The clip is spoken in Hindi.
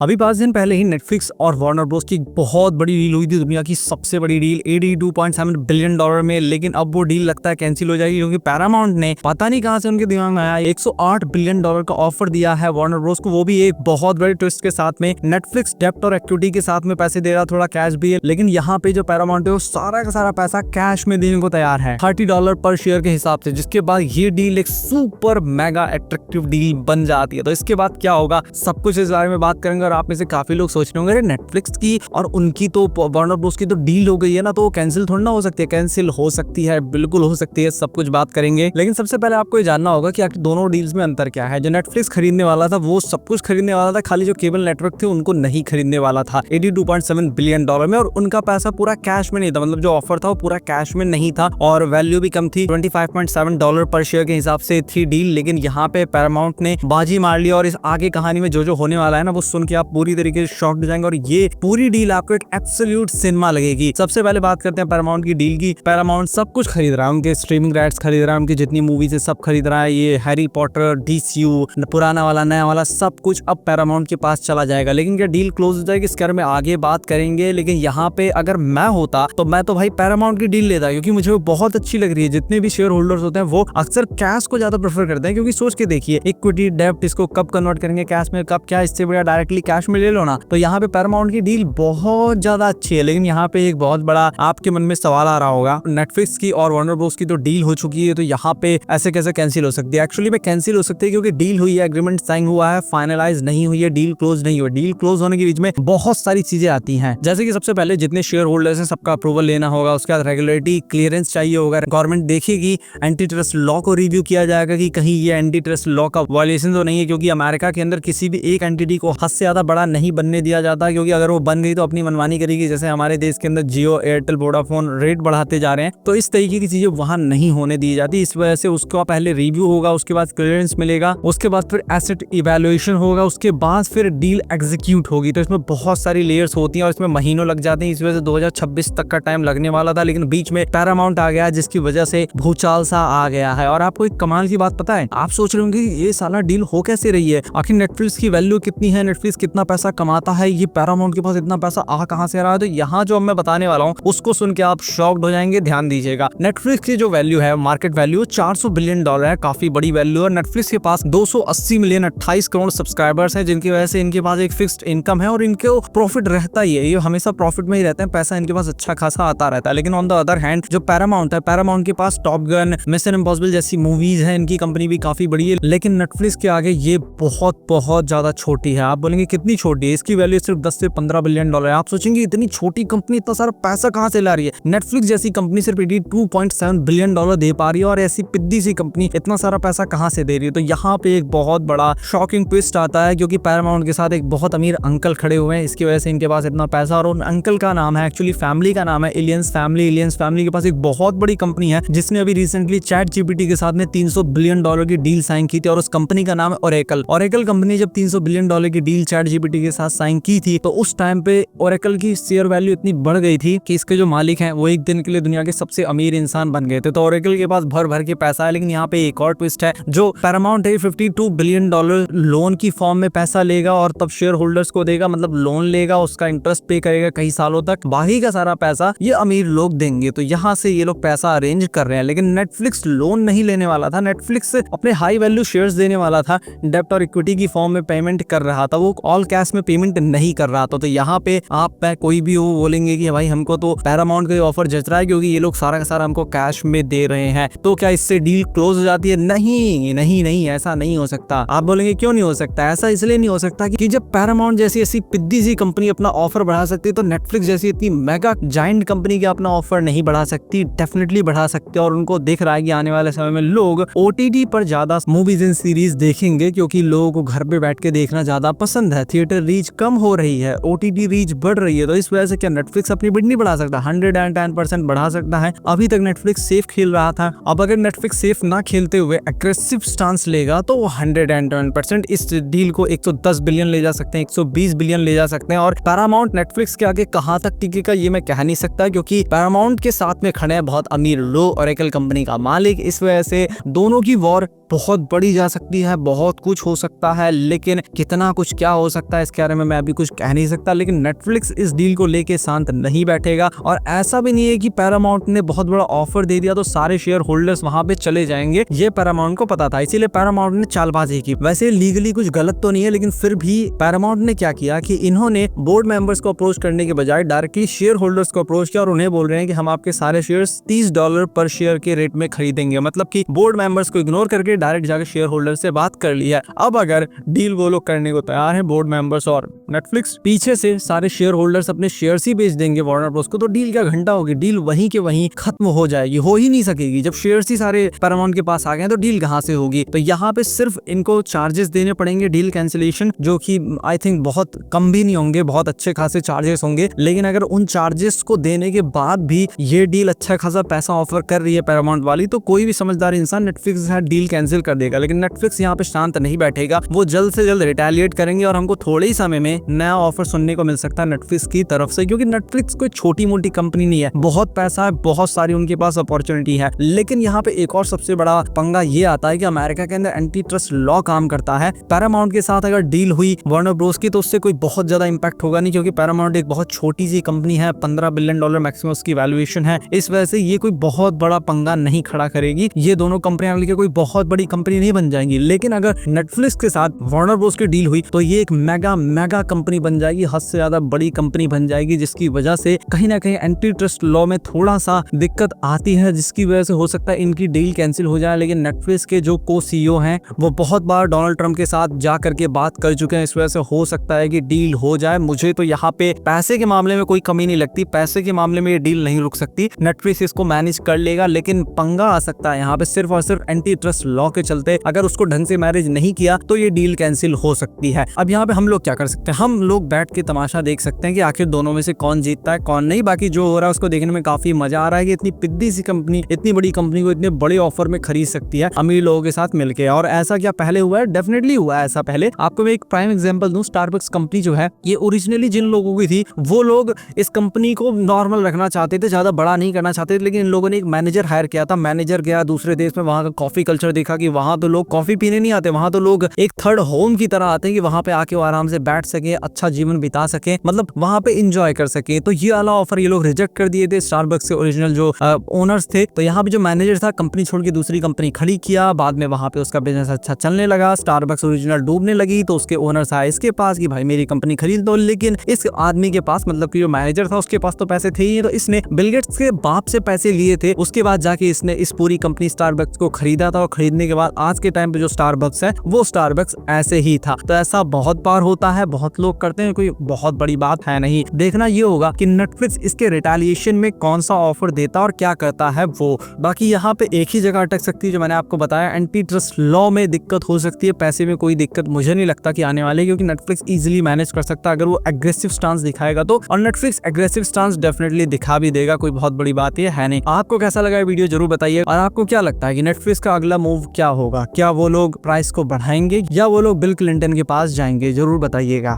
अभी 5 दिन पहले ही नेटफ्लिक्स और वार्नर ब्रोस की बहुत बड़ी डील हुई थी, दुनिया की सबसे बड़ी डील $82.7 बिलियन में। लेकिन अब वो डील लगता है कैंसिल हो जाएगी, क्योंकि पैरामाउंट ने पता नहीं कहां से उनके दिमाग में आया $108 बिलियन का ऑफर दिया है वार्नर ब्रोस को, वो भी एक बहुत बड़े ट्विस्ट के साथ में। नेटफ्लिक्स डेप्ट और इक्विटी के साथ में पैसे दे रहा, थोड़ा कैश भी है, लेकिन यहाँ पे जो पैरामाउंट है वो सारा का सारा पैसा कैश में देने को तैयार है, $30 पर शेयर के हिसाब से, जिसके बाद ये डील एक सुपर मेगा अट्रैक्टिव डील बन जाती है। तो इसके बाद क्या होगा, सब कुछ इस बारे में बात करेंगे। और आप में से काफी लोग सोच रहे होंगे नेटफ्लिक्स की और उनकी तो वार्नर ब्रोस की तो डील हो गई है ना, तो कैंसिल थोड़ी ना हो सकती है। कैंसिल हो सकती है, बिल्कुल हो सकती है, सब कुछ बात करेंगे। लेकिन सबसे पहले आपको ये जानना होगा कि आखिर दोनों डील्स में अंतर क्या है। जो नेटफ्लिक्स खरीदने वाला था वो सब कुछ खरीदने वाला था, खाली जो केबल नेटवर्क थे उनको नहीं खरीदने वाला था $82.7 बिलियन में। और उनका पैसा पूरा कैश में नहीं था, मतलब जो ऑफर था वो पूरा कैश में नहीं था और वैल्यू भी कम थी, $25.7 पर शेयर के हिसाब से थी डील। लेकिन यहाँ पे पैरामाउंट ने बाजी मार ली और इस आगे कहानी में जो होने वाला है ना, वो सुन के आप पूरी तरीके से शॉक्ड हो जाएंगे और ये पूरी डील आपको एक एब्सोल्यूट सिनेमा लगेगी। सबसे पहले बात करते हैं पैरामाउंट की डील की। पैरामाउंट सब कुछ खरीद रहा है, उनके स्ट्रीमिंग राइट्स खरीद रहा है, उनकी जितनी मूवीज है सब खरीद रहा है। ये हैरी पॉटर, DCU, पुराना वाला नया वाला सब कुछ अब पैरामाउंट के पास चला जाएगा। लेकिन क्या डील क्लोज हो जाएगी, इसके बारे में आगे बात करेंगे। लेकिन यहाँ पे अगर मैं होता तो मैं तो भाई पैरामाउंट की डील लेता, क्योंकि मुझे वो बहुत अच्छी लग रही है। जितने भी शेयर होल्डर्स होते हैं वो अक्सर कैश को ज्यादा प्रेफर करते हैं, क्योंकि सोच के देखिए इक्विटी डेब्ट इसको कब कन्वर्ट करेंगे कैश में, कब क्या, इससे बढ़िया डायरेक्टली कैश में ले लो ना। तो यहाँ पे पैरामाउंट की डील बहुत ज्यादा अच्छी है। लेकिन यहाँ पे एक बहुत बड़ा आपके मन में सवाल आ रहा होगा, नेटफ्लिक्स की और वार्नर ब्रोस की तो डील हो चुकी है, तो यहाँ पे ऐसे कैसे कैंसिल हो सकती है। एक्चुअली में कैंसिल हो सकती है क्योंकि डील हुई है, एग्रीमेंट साइन हुआ है, फाइनलाइज नहीं हुई है, डील क्लोज नहीं हुई। डील क्लोज होने के बीच में बहुत सारी चीजें आती हैं, जैसे कि सबसे पहले जितने शेयर होल्डर्स हैं सबका अप्रूवल लेना होगा, उसके बाद रेगुलेटरी क्लियरेंस चाहिए होगा, गवर्नमेंट देखेगी, एंटी ट्रस्ट लॉ को रिव्यू किया जाएगा कि कहीं ये एंटी ट्रस्ट लॉ का वायलेशन तो नहीं है, क्योंकि अमेरिका के अंदर किसी भी एक एंटिटी को हद से ज्यादा बड़ा नहीं बनने दिया जाता, क्योंकि अगर वो बन गई तो अपनी मनमानी करेगी। जैसे हमारे देश के अंदर जियो, एयरटेल, वोडाफोन रेट बढ़ाते जा रहे हैं, तो इस तरीके की चीजें वहां नहीं होने दी जाती। इस वजह से उसका पहले रिव्यू होगा, उसके बाद क्लियरेंस मिलेगा, उसके बाद फिर एसेट इवैल्यूएशन होगा, उसके बाद फिर डील एग्जीक्यूट होगी। तो इसमें बहुत सारी लेयर्स होती हैं और इसमें महीनों लग जाते हैं। इस वजह से 2026 तक का टाइम लगने वाला था, लेकिन बीच में पैरामाउंट आ गया, जिसकी वजह से भूचाल सा आ गया है। और आपको एक कमाल की बात पता है, आप सोच रहे होंगे ये साला डील हो कैसे रही है, आखिर नेटफ्लिक्स की वैल्यू कितनी है, नेटफ्लिक्स कितना पैसा कमाता है, ये पैरामाउंट के पास इतना पैसा आ कहां से रहा है। तो यहाँ जो मैं बताने वाला हूँ उसको सुन के आप शॉक्ड हो जाएंगे, ध्यान दीजिएगा। नेटफ्लिक्स की जो वैल्यू है, मार्केट वैल्यू $400 बिलियन है, काफी बड़ी वैल्यू है। नेटफ्लिक्स के पास 280 मिलियन 28 करोड़ सब्सक्राइबर्स हैं, जिनकी वजह से इनके पास एक फिक्स्ड इनकम है और इनको प्रॉफिट रहता ही है, ये हमेशा प्रॉफिट में ही रहते हैं, पैसा इनके पास अच्छा खासा आता रहता है। लेकिन ऑन द अदर हैंड जो पैरामाउंट है, पैरामाउंट के पास टॉप गन, मिशन इम्पॉसिबल जैसी मूवीज है, इनकी कंपनी भी काफी बड़ी है। लेकिन नेटफ्लिक्स के आगे ये बहुत बहुत ज्यादा छोटी है। आप बोलेंगे कितनी छोटी है, इसकी वैल्यू सिर्फ 10 से 15 बिलियन डॉलर है। आप सोचेंगे इतनी छोटी कंपनी इतना सारा पैसा कहां से ला रही है। नेटफ्लिक्स जैसी कंपनी सिर्फ $82.7 बिलियन दे पा रही है, और ऐसी पिद्दी सी कंपनी इतना सारा पैसा कहां से दे रही है। तो यहाँ पे एक बहुत बड़ा शॉकिंग ट्विस्ट आता है, क्योंकि पैरामाउंट के साथ एक बहुत अमीर अंकल खड़े हुए हैं, इसकी वजह से इनके पास इतना पैसा। और उन अंकल का नाम है, एक्चुअली फैमिली का नाम है इलियंस फैमिली। इलियंस फैमिली के पास एक बहुत बड़ी कंपनी है, जिसने अभी रिसेंटली ChatGPT के साथ में $300 बिलियन की डील साइन की थी, और उस कंपनी का नाम है ओरेकल। ओरेकल कंपनी जब $300 बिलियन की डील ChatGPT के साथ साइन की थी, तो उस टाइम पे ओरेकल की शेयर वैल्यू इतनी बढ़ गई थी कि इसके जो मालिक हैं वो एक दिन के लिए दुनिया के सबसे अमीर इंसान बन गए थे। तो ओरेकल के पास भर भर के पैसा है। लेकिन यहाँ पे एक और ट्विस्ट है, जो पैरामाउंट है $52 बिलियन लोन की फॉर्म में पैसा लेगा और तब शेयर होल्डर्स को देगा, मतलब लोन लेगा, उसका इंटरेस्ट पे करेगा कई सालों तक, बाकी का सारा पैसा ये अमीर लोग देंगे। तो यहाँ से ये लोग पैसा अरेंज कर रहे हैं। लेकिन नेटफ्लिक्स लोन नहीं लेने वाला था, नेटफ्लिक्स अपने हाई वैल्यू शेयर्स देने वाला था, डेब्ट और इक्विटी की फॉर्म में पेमेंट कर रहा था, वो ऑल कैश में पेमेंट नहीं कर रहा था। तो यहाँ पे आप कोई भी हो बोलेंगे कि भाई हमको तो पैरामाउंट का ऑफर जच रहा है, क्योंकि ये लोग सारा का सारा हमको कैश में दे रहे हैं, तो क्या इससे डील क्लोज हो जाती है? नहीं नहीं नहीं, ऐसा नहीं हो सकता। आप बोलेंगे क्यों नहीं हो सकता? ऐसा इसलिए नहीं हो सकता कि जब पैरामाउंट जैसी ऐसी पिद्दी सी कंपनी अपना ऑफर बढ़ा सकती है, तो नेटफ्लिक्स जैसी इतनी मेगा जायंट कंपनी क्या अपना ऑफर नहीं बढ़ा सकती? डेफिनेटली बढ़ा सकते हैं। और उनको दिख रहा है कि आने वाले समय में लोग OTT पर ज्यादा मूवीज एंड सीरीज देखेंगे, क्योंकि लोगों को घर पे बैठ के देखना ज्यादा पसंद है। थिएटर रीच कम हो रही है, OTT रीच बढ़ रही है। तो इस वजह से क्या नेटफ्लिक्स अपनी बिड नहीं बढ़ा सकता? 110% बढ़ा सकता है। अभी तक नेटफ्लिक्स सेफ खेल रहा था, अब अगर नेटफ्लिक्स सेफ ना खेलते हुए एग्रेसिव स्टांस लेगा, तो वो 110% इस डील को 110 बिलियन ले जा सकते हैं, 120 बिलियन ले जा सकते हैं। और पैरामाउंट नेटफ्लिक्स के आगे कहां तक टिकेगा ये मैं कह नहीं सकता, क्योंकि पैरामाउंट के साथ में खड़े हैं बहुत अमीर लोग, ओरेकल कंपनी का मालिक। इस वजह से दोनों की वॉर बहुत बड़ी जा सकती है, बहुत कुछ हो सकता है। लेकिन कितना कुछ क्या हो हो सकता है इसके बारे में मैं अभी कुछ कह नहीं सकता, लेकिन नेटफ्लिक्स इस डील को लेके शांत नहीं बैठेगा। और ऐसा भी नहीं है कि पैरामाउंट ने बहुत बड़ा ऑफर दे दिया तो सारे शेयर होल्डर्स वहां पे चले जाएंगे, ये पैरामाउंट को पता था, इसीलिए पैरामाउंट ने चालबाजी की। वैसे लीगली कुछ गलत तो नहीं है, लेकिन फिर भी पैरामाउंट ने क्या किया कि इन्होंने बोर्ड मेंबर्स को अप्रोच करने के बजाय डायरेक्टली शेयर होल्डर्स को अप्रोच किया और उन्हें बोल रहे हैं कि हम आपके सारे शेयर्स $30 पर शेयर के रेट में खरीदेंगे। मतलब कि बोर्ड मेंबर्स को इग्नोर करके डायरेक्ट जाकर शेयर होल्डर से बात कर लिया। अब अगर डील वो लोग करने को तैयार है बोर्ड मेंबर्स और नेटफ्लिक्स, पीछे से सारे शेयर होल्डर्स अपने शेयर्स ही बेच देंगे वार्नर ब्रोस को, तो डील क्या घंटा होगी, डील वहीं के वहीं खत्म हो जाएगी, हो ही नहीं सकेगी। जब शेयर्स ही सारे पैरामाउंट के पास आ गए तो डील कहां से होगी। तो यहाँ पे सिर्फ इनको चार्जेस देने पड़ेंगे डील कैंसिलेशन, जो कि आई थिंक बहुत कम भी नहीं होंगे, बहुत अच्छे खासे चार्जेस होंगे। लेकिन अगर उन चार्जेस को देने के बाद भी ये डील अच्छा खासा पैसा ऑफर कर रही है पैरामाउंट वाली, तो कोई भी समझदार इंसान नेटफ्लिक्स के साथ डील कैंसिल कर देगा। लेकिन नेटफ्लिक्स यहाँ पे शांत नहीं बैठेगा, वो जल्द से जल्द रिटेलिएट करेंगे और हमको थोड़े ही समय में नया ऑफर सुनने को मिल सकता है नेटफ्लिक्स की तरफ से, क्योंकि नेटफ्लिक्स कोई छोटी मोटी कंपनी नहीं है, बहुत पैसा है, बहुत सारी उनके पास अपॉर्चुनिटी है। लेकिन यहाँ पे एक और सबसे बड़ा पंगा ये आता है कि अमेरिका के अंदर एंटी ट्रस्ट लॉ काम करता है। पैरामाउंट के साथ अगर डील हुई वार्नर ब्रोस की तो उससे कोई बहुत ज्यादा इंपैक्ट होगा नहीं, क्योंकि पैरामाउंट एक बहुत छोटी सी कंपनी है, $15 बिलियन मैक्सिमम उसकी वैल्यूएशन है। इस वजह से ये कोई बहुत बड़ा पंगा नहीं खड़ा करेगी, ये दोनों कंपनियां मिलकर कोई बहुत बड़ी कंपनी नहीं बन जाएंगी। लेकिन अगर नेटफ्लिक्स के साथ वार्नर ब्रोस की डील हुई तो ये एक मेगा कंपनी बन जाएगी, हद से ज्यादा बड़ी कंपनी बन जाएगी, जिसकी वजह से कहीं ना कहीं एंटी ट्रस्ट लॉ में थोड़ा सा दिक्कत आती है, जिसकी वजह से हो सकता है इनकी डील कैंसिल हो जाए। लेकिन नेटफ्लिक्स के जो को सीईओ हैं वो बहुत बार डोनाल्ड ट्रंप के साथ जा करके बात कर चुके हैं, इस वजह से हो सकता है कि डील हो जाए। मुझे तो यहाँ पे पैसे के मामले में कोई कमी नहीं लगती, पैसे के मामले में ये डील नहीं रुक सकती, नेटफ्लिक्स इसको मैनेज कर लेगा। लेकिन पंगा आ सकता है यहाँ पे सिर्फ और सिर्फ एंटी ट्रस्ट लॉ के चलते, अगर उसको ढंग से मैनेज नहीं किया तो ये डील कैंसिल हो सकती है। अब यहाँ पे हम लोग क्या कर सकते हैं, हम लोग बैठ के तमाशा देख सकते हैं कि आखिर दोनों में से कौन जीतता है कौन नहीं। बाकी जो हो रहा है उसको देखने में काफी मजा आ रहा है कि इतनी पिद्दी सी कंपनी इतनी बड़ी कंपनी को इतने बड़े ऑफर में खरीद सकती है अमीर लोगों के साथ मिलकर। और ऐसा क्या पहले हुआ है? डेफिनेटली हुआ है ऐसा पहले। आपको मैं एक प्राइम एग्जांपल दूं, स्टारबक्स कंपनी जो है ये ओरिजिनली जिन लोगों की थी वो लोग इस कंपनी को नॉर्मल रखना चाहते थे, ज्यादा बड़ा नहीं करना चाहते थे। लेकिन इन लोगों ने एक मैनेजर हायर किया था, मैनेजर गया दूसरे देश में, वहां का कॉफी कल्चर देखा कि वहां तो लोग कॉफी पीने नहीं आते, वहां तो लोग एक थर्ड होम की तरह आते हैं कि वहां पे आके वो आराम से बैठ सके, अच्छा जीवन बिता सके, मतलब वहां पे एंजॉय कर सके। तो ये वाला ऑफर ये लोग रिजेक्ट कर दिए थे स्टारबक्स के ओरिजिनल जो ओनर्स थे। तो यहाँ पे जो मैनेजर था कंपनी छोड़ के दूसरी कंपनी खड़ी किया, बाद में वहां पे उसका बिजनेस अच्छा चलने लगा, स्टारबक्स ओरिजिनल डूबने लगी, तो उसके ओनर्स आए इसके पास कि भाई मेरी कंपनी खरीद दो। लेकिन इस आदमी के पास, मतलब कि जो मैनेजर था उसके पास तो पैसे थे ही, तो इसने बिल गेट्स के बाप से पैसे लिए थे, उसके बाद जाके इसने इस पूरी कंपनी स्टारबक्स को खरीदा था। और खरीदने के बाद आज के टाइम पे जो स्टारबक्स है वो स्टारबक्स ऐसे ही था। तो ऐसा बहुत बार होता है, बहुत लोग करते हैं, कोई बहुत बड़ी बात है नहीं। देखना ये होगा कि नेटफ्लिक्स इसके रिटेलिएशन में कौन सा ऑफर देता और क्या करता है वो। बाकी यहाँ पे एक ही जगह अटक सकती है जो मैंने आपको बताया, एंटी ट्रस्ट लॉ में दिक्कत हो सकती है, पैसे में कोई दिक्कत मुझे नहीं लगता कि आने वाले, क्योंकि नेटफ्लिक्स इजीली मैनेज कर सकता है अगर वो एग्रेसिव स्टांस दिखाएगा तो। और नेटफ्लिक्स एग्रेसिव स्टांस डेफिनेटली दिखा भी देगा, कोई बहुत बड़ी बात ये है नहीं। आपको कैसा लगा वीडियो जरूर बताइए, और आपको क्या लगता है कि नेटफ्लिक्स का अगला मूव क्या होगा? क्या वो लोग प्राइस को बढ़ाएंगे या वो लोग बिल क्लिंटन के पास जाएंगे? जरूर बताइएगा।